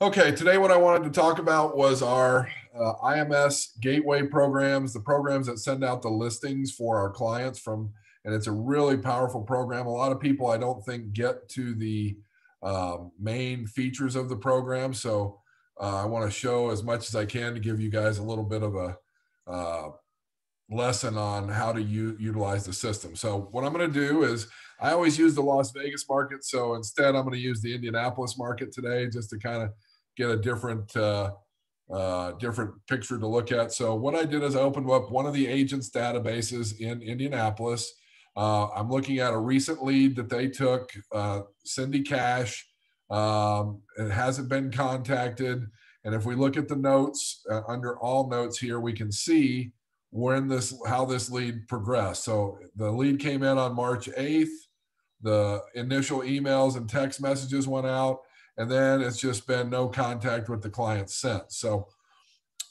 Okay, today what I wanted to talk about was our IMS gateway programs, the programs that send out the listings for our clients from, and it's a really powerful program. A lot of people I don't think get to the main features of the program. So I want to show as much as I can to give you guys a little bit of a lesson on how to utilize the system. So what I'm going to do is I always use the Las Vegas market. So instead I'm going to use the Indianapolis market today just to kind of get a different picture to look at. So what I did is I opened up one of the agents databases in Indianapolis. I'm looking at a recent lead that they took, Cindy Cash. It hasn't been contacted. And if we look at the notes, under all notes here, we can see how this lead progressed. So the lead came in on March 8th. The initial emails and text messages went out, and then it's just been no contact with the client since. So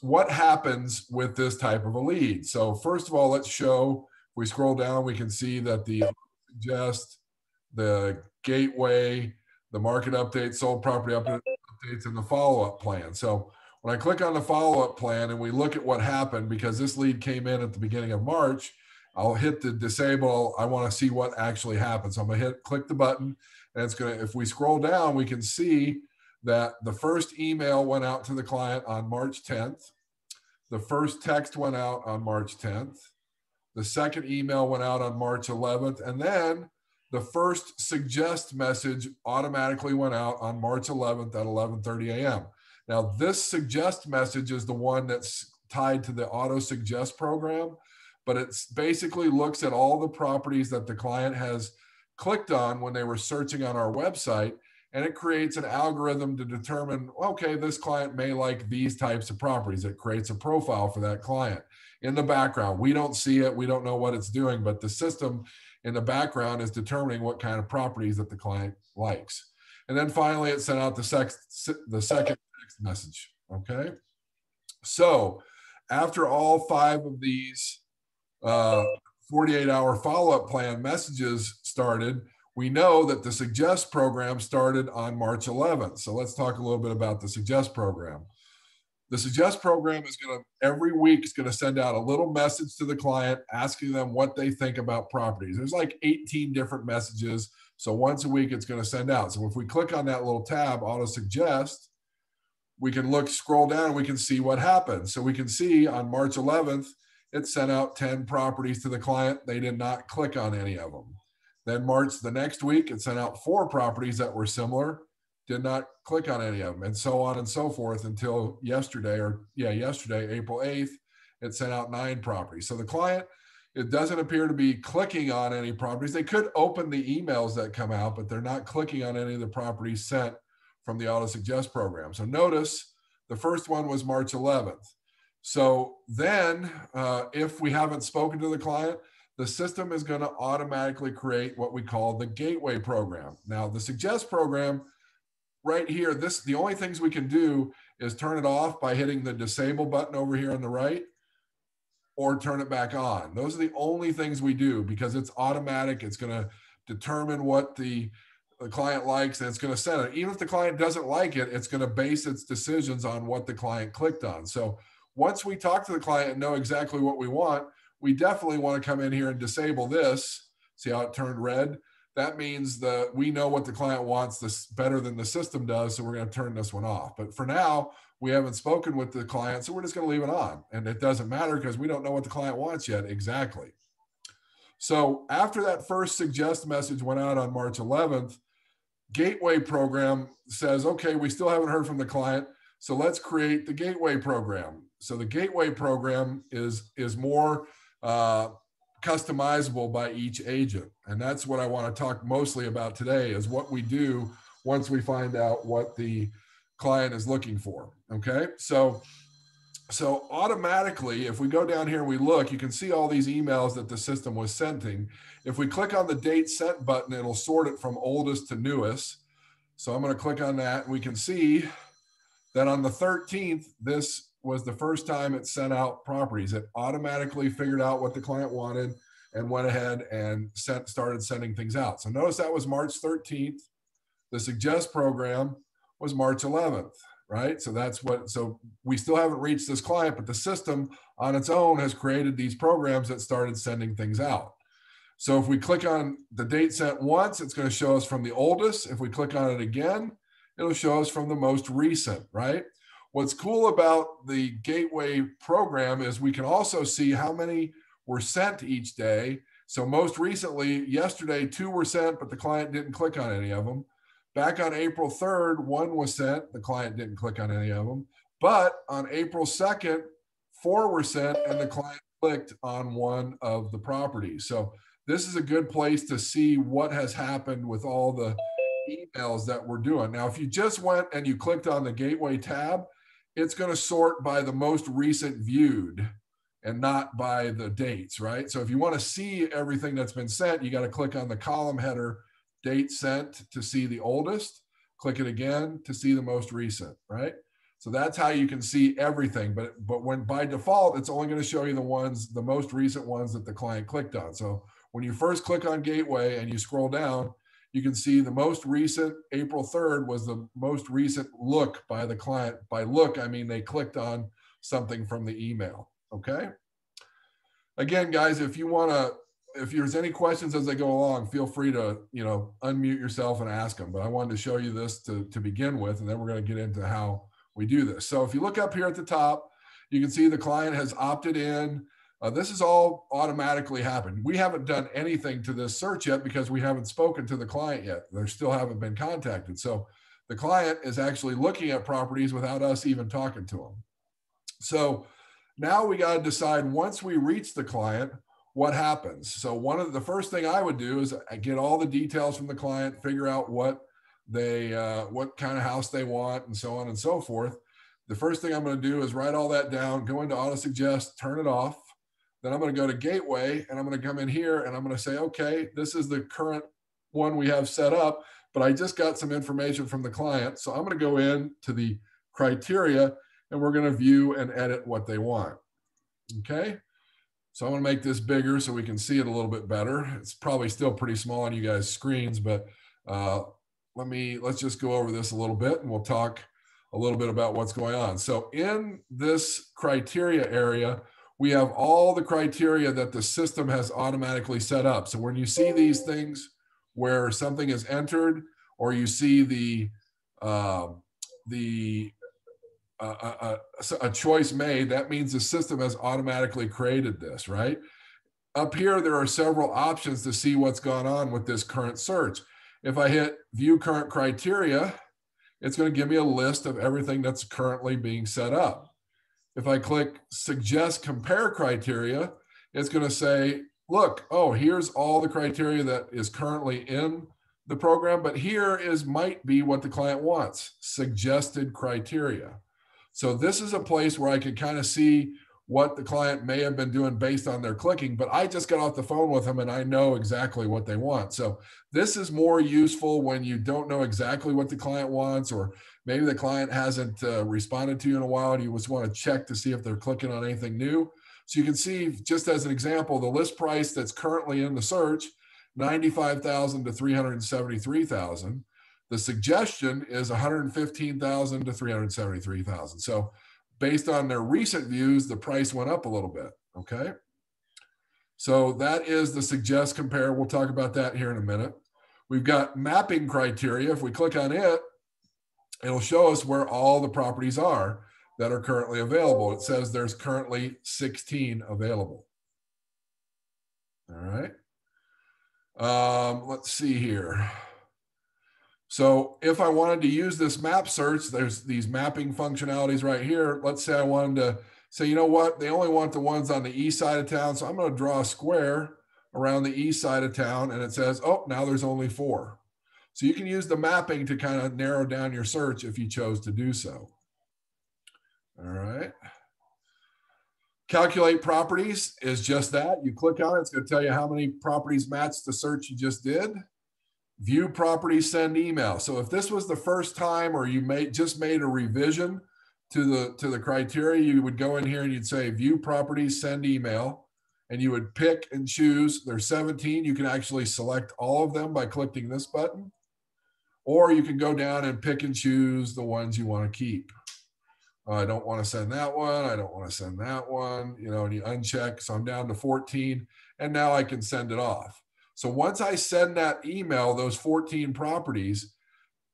what happens with this type of a lead? So first of all, let's show, if we scroll down, we can see that the suggest, the gateway, the market update, sold property updates, and the follow-up plan. So when I click on the follow-up plan and we look at what happened, because this lead came in at the beginning of March, I'll hit the disable. I want to see what actually happened. So I'm going to click the button, and it's going to, if we scroll down, we can see that the first email went out to the client on March 10th. The first text went out on March 10th. The second email went out on March 11th. And then the first suggest message automatically went out on March 11th at 11:30 a.m. Now, this suggest message is the one that's tied to the auto suggest program, but it basically looks at all the properties that the client has clicked on when they were searching on our website, and it creates an algorithm to determine, okay, this client may like these types of properties. It creates a profile for that client. In the background, we don't see it, we don't know what it's doing, but the system in the background is determining what kind of properties that the client likes. And then finally, it sent out the second text message, okay? So after all 5 of these 48-hour follow-up plan messages started, we know that the suggest program started on March 11th. So let's talk a little bit about the suggest program. The suggest program is going to, every week, is going to send out a little message to the client asking them what they think about properties. There's like 18 different messages. So once a week, it's going to send out. So if we click on that little tab, auto suggest, we can scroll down, and we can see what happened. So we can see on March 11th, it sent out 10 properties to the client. They did not click on any of them. Then the next week, it sent out 4 properties that were similar, did not click on any of them, and so on and so forth until yesterday, April 8th, it sent out 9 properties. So the client, it doesn't appear to be clicking on any properties. They could open the emails that come out, but they're not clicking on any of the properties sent from the auto suggest program. So notice the first one was March 11th. So then if we haven't spoken to the client, the system is going to automatically create what we call the gateway program. Now the suggest program right here, the only things we can do is turn it off by hitting the disable button over here on the right, or turn it back on. Those are the only things we do because it's automatic. It's going to determine what the client likes, and it's going to send it. Even if the client doesn't like it, it's going to base its decisions on what the client clicked on. So once we talk to the client and know exactly what we want, we definitely want to come in here and disable this. See how it turned red? That means that we know what the client wants this better than the system does, so we're going to turn this one off. But for now, we haven't spoken with the client, so we're just going to leave it on. And it doesn't matter because we don't know what the client wants yet exactly. So after that first suggest message went out on March 11th, gateway program says, okay, we still haven't heard from the client, so let's create the gateway program. So the gateway program is more customizable by each agent. And that's what I want to talk mostly about today, is what we do once we find out what the client is looking for. Okay, so automatically, if we go down here and we look, you can see all these emails that the system was sending. If we click on the date sent button, it'll sort it from oldest to newest. So I'm going to click on that, and we can see that on the 13th, this was the first time it sent out properties. It automatically figured out what the client wanted and went ahead and started sending things out. So notice that was March 13th. The suggest program was March 11th. right? So that's what, so we still haven't reached this client, but the system on its own has created these programs that started sending things out. So if we click on the date sent once, it's going to show us from the oldest. If we click on it again, it'll show us from the most recent, right? What's cool about the Gateway program is we can also see how many were sent each day. So most recently, yesterday, 2 were sent, but the client didn't click on any of them. Back on April 3rd, 1 was sent. The client didn't click on any of them. But on April 2nd, 4 were sent, and the client clicked on 1 of the properties. So this is a good place to see what has happened with all the emails that we're doing. Now, if you just went and you clicked on the Gateway tab, it's going to sort by the most recent viewed and not by the dates, right? So if you want to see everything that's been sent, you got to click on the column header, date sent, to see the oldest. Click it again to see the most recent, right? So that's how you can see everything. But when by default, it's only going to show you the most recent ones that the client clicked on. So when you first click on Gateway and you scroll down, you can see the most recent, April 3rd, was the most recent look by the client. By look, I mean they clicked on something from the email, okay? Again, guys, if there's any questions as they go along, feel free to, unmute yourself and ask them. But I wanted to show you this to begin with, and then we're going to get into how we do this. So if you look up here at the top, you can see the client has opted in. This is all automatically happened. We haven't done anything to this search yet because we haven't spoken to the client yet. They still haven't been contacted. So the client is actually looking at properties without us even talking to them. So now we got to decide, once we reach the client, what happens. So the first thing I would do is get all the details from the client, figure out what kind of house they want, and so on and so forth. The first thing I'm going to do is write all that down, go into auto suggest, turn it off. Then I'm going to go to Gateway, and I'm going to come in here, and I'm going to say, okay, this is the current one we have set up, but I just got some information from the client. So I'm going to go in to the criteria, and we're going to view and edit what they want. Okay. So I'm going to make this bigger so we can see it a little bit better. It's probably still pretty small on you guys' screens, but let's just go over this a little bit, and we'll talk a little bit about what's going on. So in this criteria area, we have all the criteria that the system has automatically set up. So when you see these things where something is entered, or you see a choice made, that means the system has automatically created this, right? Up here, there are several options to see what's gone on with this current search. If I hit view current criteria, it's going to give me a list of everything that's currently being set up. If I click suggest compare criteria, it's going to say, look, oh, here's all the criteria that is currently in the program, but here might be what the client wants, suggested criteria. So this is a place where I can kind of see what the client may have been doing based on their clicking, but I just got off the phone with them and I know exactly what they want. So this is more useful when you don't know exactly what the client wants, or maybe the client hasn't responded to you in a while and you just want to check to see if they're clicking on anything new. So you can see, just as an example, the list price that's currently in the search, $95,000 to $373,000. The suggestion is $115,000 to $373,000. So based on their recent views, the price went up a little bit, okay? So that is the suggest compare. We'll talk about that here in a minute. We've got mapping criteria. If we click on it, it'll show us where all the properties are that are currently available. It says there's currently 16 available. All right. Let's see here. So if I wanted to use this map search, there's these mapping functionalities right here. Let's say I wanted to say, you know what, they only want the ones on the east side of town. So I'm going to draw a square around the east side of town, and it says, oh, now there's only 4. So you can use the mapping to kind of narrow down your search if you chose to do so. All right. Calculate properties is just that. You click on it, it's going to tell you how many properties match the search you just did. View properties, send email. So if this was the first time, or you just made a revision to the criteria, you would go in here and you'd say view properties, send email, and you would pick and choose. There's 17. You can actually select all of them by clicking this button, or you can go down and pick and choose the ones you want to keep. Oh, I don't want to send that one. I don't want to send that one, you know, and you uncheck. So I'm down to 14, and now I can send it off. So once I send that email, those 14 properties,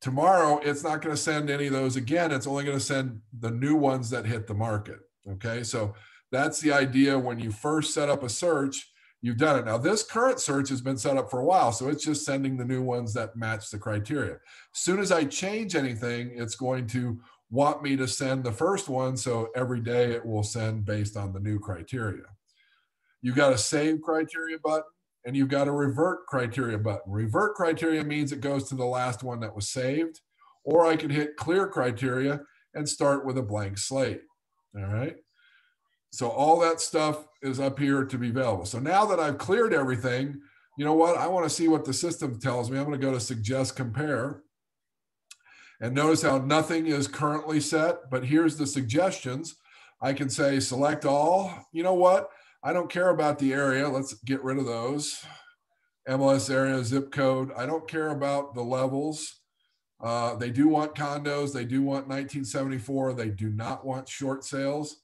tomorrow it's not going to send any of those again. It's only going to send the new ones that hit the market. Okay. So that's the idea. When you first set up a search, you've done it. Now, this current search has been set up for a while, so it's just sending the new ones that match the criteria. As soon as I change anything, it's going to want me to send the first one. So every day it will send based on the new criteria. You've got a save criteria button and you've got a revert criteria button. Revert criteria means it goes to the last one that was saved, or I can hit clear criteria and start with a blank slate. All right. So all that stuff is up here to be available. So now that I've cleared everything, you know what? I want to see what the system tells me. I'm going to go to suggest compare. And notice how nothing is currently set, but here's the suggestions. I can say select all. You know what? I don't care about the area. Let's get rid of those. MLS area, zip code. I don't care about the levels. They do want condos. They do want 1974. They do not want short sales.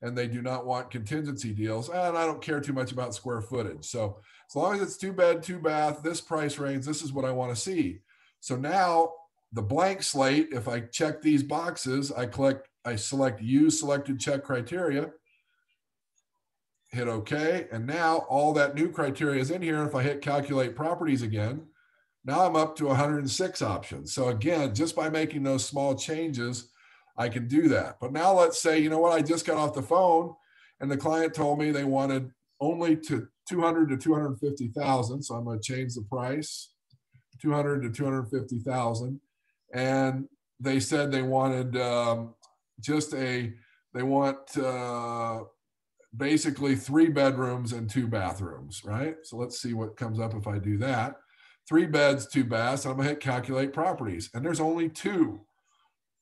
And they do not want contingency deals. And I don't care too much about square footage. So as long as it's 2 bed, 2 bath, this price range, this is what I want to see. So now the blank slate, if I check these boxes, I select use selected check criteria, hit OK. And now all that new criteria is in here. If I hit calculate properties again, now I'm up to 106 options. So again, just by making those small changes, I can do that. But now let's say, you know what, I just got off the phone and the client told me they wanted only to 200 to 250,000. So I'm going to change the price, 200 to 250,000. And they said they wanted basically 3 bedrooms and 2 bathrooms, right? So let's see what comes up if I do that. 3 beds, 2 baths. I'm gonna hit calculate properties, and there's only 2.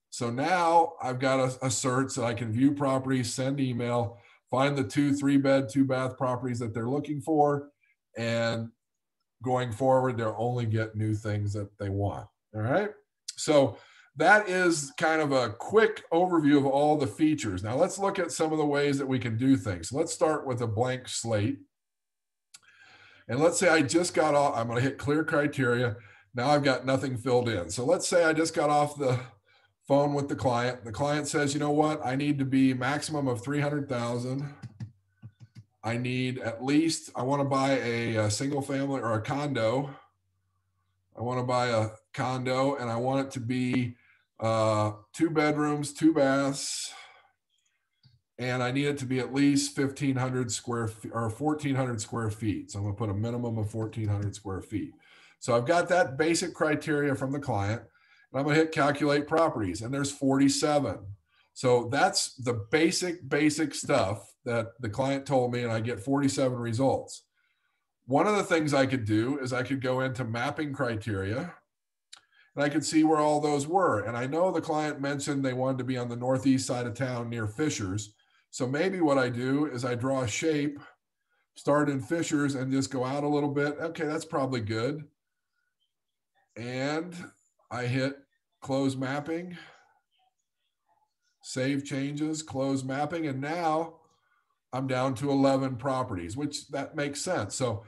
So now I've got a search that I can view properties, send email, find the 2 3-bed, 2-bath properties that they're looking for, and going forward, they'll only get new things that they want. All right. So that is kind of a quick overview of all the features. Now let's look at some of the ways that we can do things. Let's start with a blank slate. And let's say I just got off, I'm going to hit clear criteria. Now I've got nothing filled in. So let's say I just got off the phone with the client. The client says, you know what? I need to be maximum of 300,000. I need at least, I want to buy a single family or a condo. I want to buy a condo and I want it to be 2 bedrooms, 2 baths, and I need it to be at least 1,500 square feet or 1,400 square feet. So I'm going to put a minimum of 1,400 square feet. So I've got that basic criteria from the client, and I'm going to hit calculate properties, and there's 47. So that's the basic stuff that the client told me, and I get 47 results. One of the things I could do is I could go into mapping criteria, and I could see where all those were. And I know the client mentioned they wanted to be on the northeast side of town near Fishers. So maybe what I do is I draw a shape, start in Fishers, and just go out a little bit. Okay, that's probably good. And I hit close mapping, save changes, close mapping, and now I'm down to 11 properties, which that makes sense. So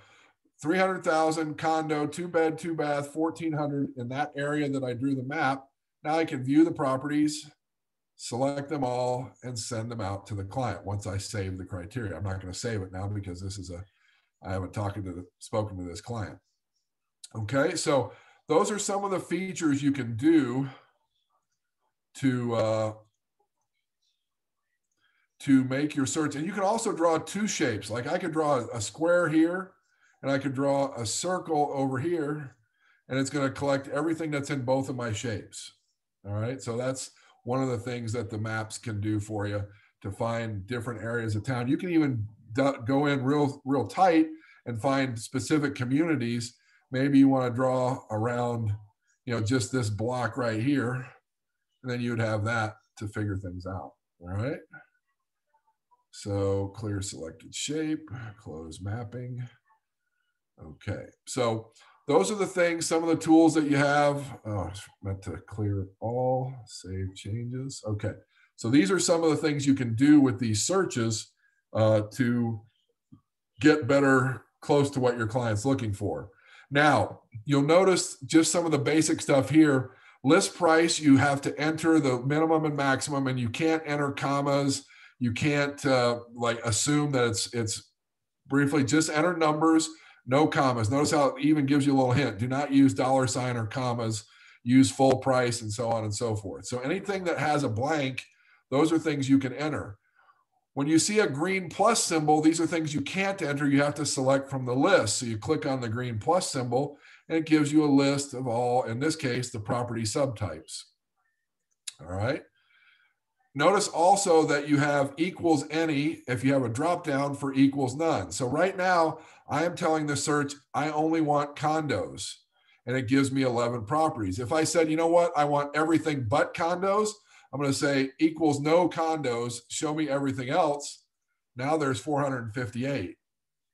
300,000 condo, 2 bed, 2 bath, 1,400 in that area that I drew the map. Now I can view the properties, select them all, and send them out to the client once I save the criteria. I'm not going to save it now because I haven't spoken to this client. Okay, so those are some of the features you can do to make your search. And you can also draw 2 shapes. Like I could draw a square here, and I could draw a circle over here, and it's going to collect everything that's in both of my shapes. All right, so that's one of the things that the maps can do for you to find different areas of town. You can even go in real tight and find specific communities. Maybe you want to draw around, just this block right here, and then you would have that to figure things out. All right. So clear selected shape, close mapping. Okay, so those are the things, some of the tools that you have. Oh, I meant to clear all, save changes. Okay, So these are some of the things you can do with these searches to get better close to what your client's looking for. Now, you'll notice just some of the basic stuff here. List price, you have to enter the minimum and maximum, and you can't enter commas. You can't like assume that it's briefly, just enter numbers, no commas. Notice how it even gives you a little hint. Do not use $ or commas, use full price, and so on and so forth. So anything that has a blank, those are things you can enter. When you see a green plus symbol, these are things you can't enter. You have to select from the list. So you click on the green plus symbol, and it gives you a list of all, in this case, the property subtypes. All right. Notice also that you have equals any if you have a drop down for equals none. So right now, I am telling the search, I only want condos, and it gives me 11 properties. If I said, you know what, I want everything but condos, I'm going to say equals no condos, show me everything else. Now there's 458,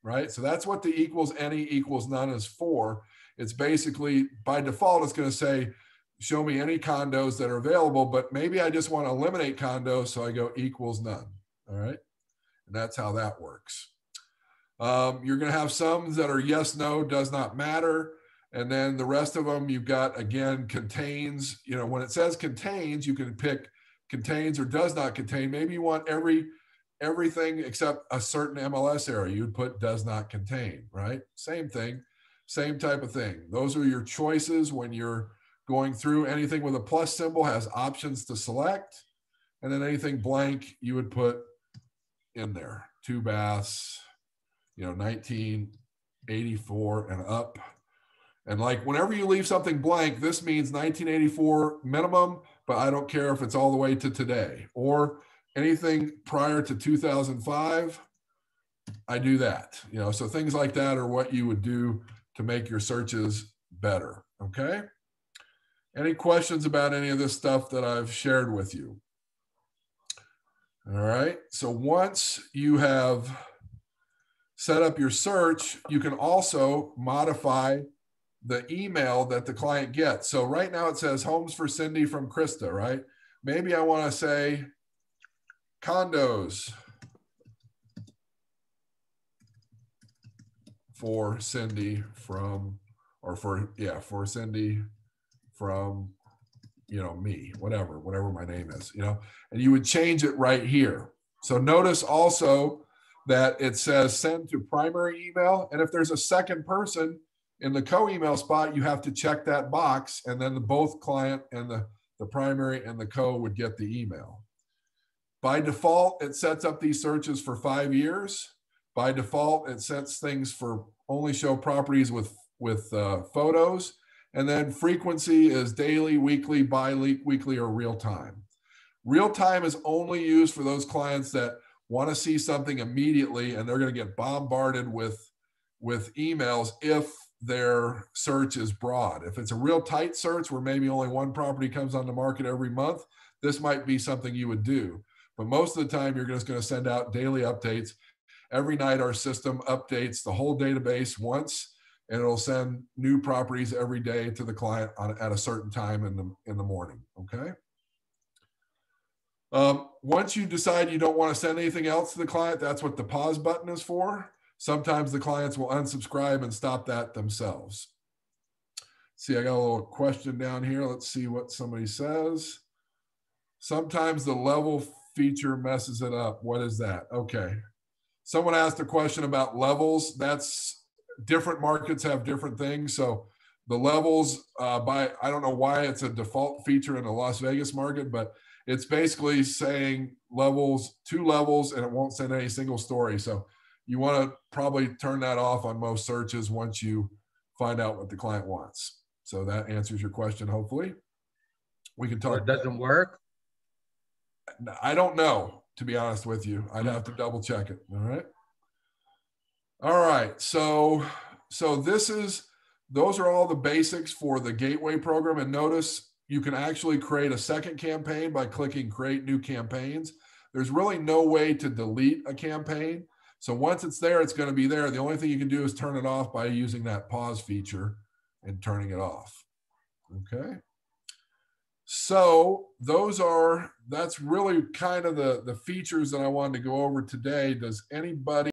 right? So that's what the equals any equals none is for. It's basically, by default, it's going to say, show me any condos that are available, but maybe I just want to eliminate condos, so I go equals none, all right? And that's how that works. You're going to have some that are yes, no, does not matter. And then the rest of them, you've got, again, contains. You know, when it says contains, you can pick contains or does not contain. Maybe you want everything except a certain MLS area. You'd put does not contain, right? Same thing, same type of thing. Those are your choices when you're going through. Anything with a plus symbol has options to select. And then anything blank, you would put in there. 2 baths, you know, 1984 and up. And like whenever you leave something blank, this means 1984 minimum, but I don't care if it's all the way to today. Or anything prior to 2005, I do that. You know, so things like that are what you would do to make your searches better, okay? Any questions about any of this stuff that I've shared with you? All right, so once you have set up your search, you can also modify the email that the client gets. So right now it says homes for Cindy from Krista, right? Maybe I want to say condos for Cindy from, or for Cindy from, you know, me, whatever my name is, you know, and you would change it right here. So notice also that it says send to primary email. And if there's a second person in the co-email spot, you have to check that box, and then both client and the primary and the co would get the email. By default, it sets up these searches for 5 years. By default, it sets things for only show properties with photos. And then frequency is daily, weekly, bi-weekly, or real time. Real time is only used for those clients that want to see something immediately, and they're going to get bombarded with emails if their search is broad. If it's a real tight search where maybe only one property comes on the market every month, this might be something you would do. But most of the time, you're just going to send out daily updates. Every night, our system updates the whole database once, and it'll send new properties every day to the client at a certain time in the morning, okay? Once you decide you don't want to send anything else to the client, that's what the pause button is for. Sometimes the clients will unsubscribe and stop that themselves. See, I got a little question down here. Let's see what somebody says. Sometimes the level feature messes it up. What is that? Okay. Someone asked a question about levels. That's different markets have different things. So the levels, I don't know why it's a default feature in the Las Vegas market, but it's basically saying levels, 2 levels, and it won't send any single story. So you want to probably turn that off on most searches once you find out what the client wants. So that answers your question, hopefully. We can talk. Or it doesn't work? I don't know, to be honest with you. I'd have to double check it. All right. All right. So those are all the basics for the Gateway program. And notice you can actually create a second campaign by clicking Create New Campaigns. There's really no way to delete a campaign. So once it's there, it's going to be there. The only thing you can do is turn it off by using that pause feature and turning it off. Okay. So that's really kind of the features that I wanted to go over today. Does anybody